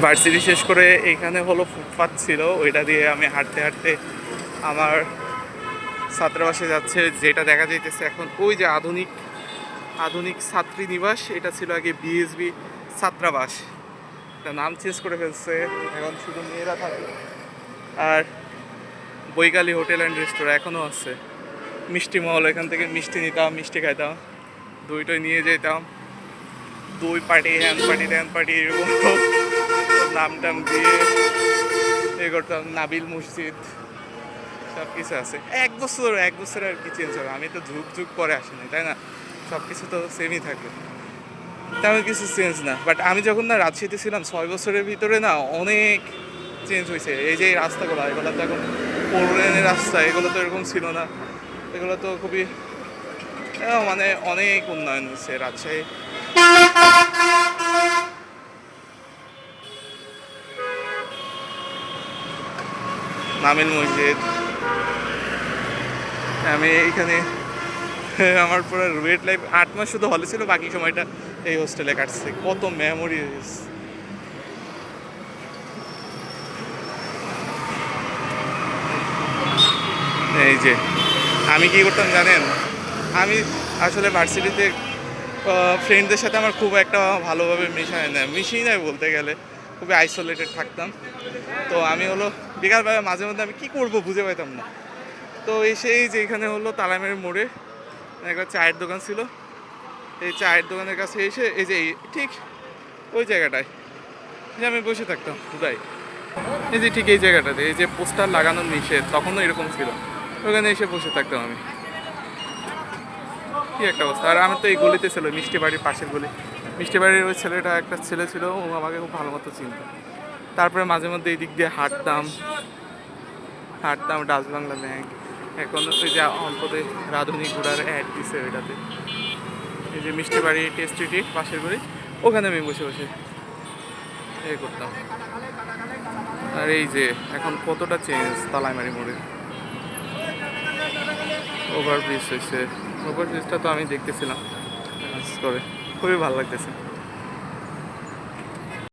Varsity শেষ করে এখানে হলো ফুটপাথ ছিল, ওইটা দিয়ে আমি হাঁটতে হাঁটতে আমার ছাত্রাবাসে যাচ্ছে। যেটা দেখা যাইতেছে এখন ওই যে আধুনিক আধুনিক ছাত্রী নিবাস, এটা ছিল আগে বিএসবি ছাত্রাবাস, এটা নাম চেঞ্জ করে ফেলছে, এখন শুধু মেয়েরা থাকে। আর বৈকালী হোটেল অ্যান্ড রেস্টোরেন্ট এখনও আছে। মিষ্টি মহল, এখান থেকে মিষ্টি নিতাম, মিষ্টি খাইতাম, দইটই নিয়ে যেতাম, দই পার্টি, হ্যান পার্টি, ট্যান পার্টি, এরকম নাম টাম দিয়ে এ করতাম। নাবিল মসজিদ, সব কিছু আছে। এক বছর আর কি চেঞ্জ হবে, আমি তো যুগ যুগ পরে আসিনি, তাই না? সব কিছু তো সেমই থাকবে, তেমন কিছু চেঞ্জ না। বাট আমি যখন না রাজশাহীতে ছিলাম 6 বছরের ভিতরে না অনেক চেঞ্জ হয়েছে। এই যে এই রাস্তাগুলো, এগুলো তো এখন 4 লেনের রাস্তা, এগুলো তো এরকম ছিল না। এগুলো তো খুবই মানে অনেক উন্নয়ন হয়েছে রাজশাহী। নামিল মসজিদ, আমি এইখানে আমার পুরো রুয়েট লাইফ 8 মাস শুধু হলে ছিল, বাকি সময়টা এই হোস্টেলে কাটছে। কত মেমোরিজ। এই যে আমি কি করতাম জানেন, আমি আসলে ভার্সিটিতে ফ্রেন্ডদের সাথে আমার খুব একটা ভালোভাবে মিশিয়ে নেয় বলতে গেলে, খুবই আইসোলেটেড থাকতাম। তো আমি হলো বিকালবেলা মাঝে মধ্যে আমি কী করবো বুঝে পাইতাম না। তো এসেই যে এখানে হলো তালামের মোড়ে একটা চায়ের দোকান ছিল, এই চায়ের দোকানের কাছে এসে এই যে ঠিক ওই জায়গাটায় যে আমি বসে থাকতাম হুদাই, এই যে ঠিক এই জায়গাটাতে, এই যে পোস্টার লাগানোর নিষেধ তখনও এরকম ছিল, ওখানে এসে বসে থাকতাম আমি। কী একটা অবস্থা। আর আমার তো এই গলিতে ছিল, মিষ্টি বাড়ির পাশের গলি। মিষ্টি বাড়ির ওই ছেলেটা, একটা ছেলে ছিল, ও আমাকে খুব ভালো মতো চিনত। তারপরে মাঝে মধ্যে এই দিক দিয়ে হাঁটতাম ডাচ বাংলা ব্যাংক। এখন ওই যে অল্পতে রাঁধুনি ঘোড়ার অ্যাড দিছে ওইটাতে, এই যে মিষ্টি বাড়ি টেস্টিটি পাশের গলি, ওখানে আমি বসে বসে এ করতাম। আর এই যে এখন কতটা চেঞ্জ তালাইমারি মোড়ে, ওভারব্রিজ হয়েছে। ওভারব্রিজটা তো আমি দেখতেছিলাম করে, খুবই ভালো লাগতেছে।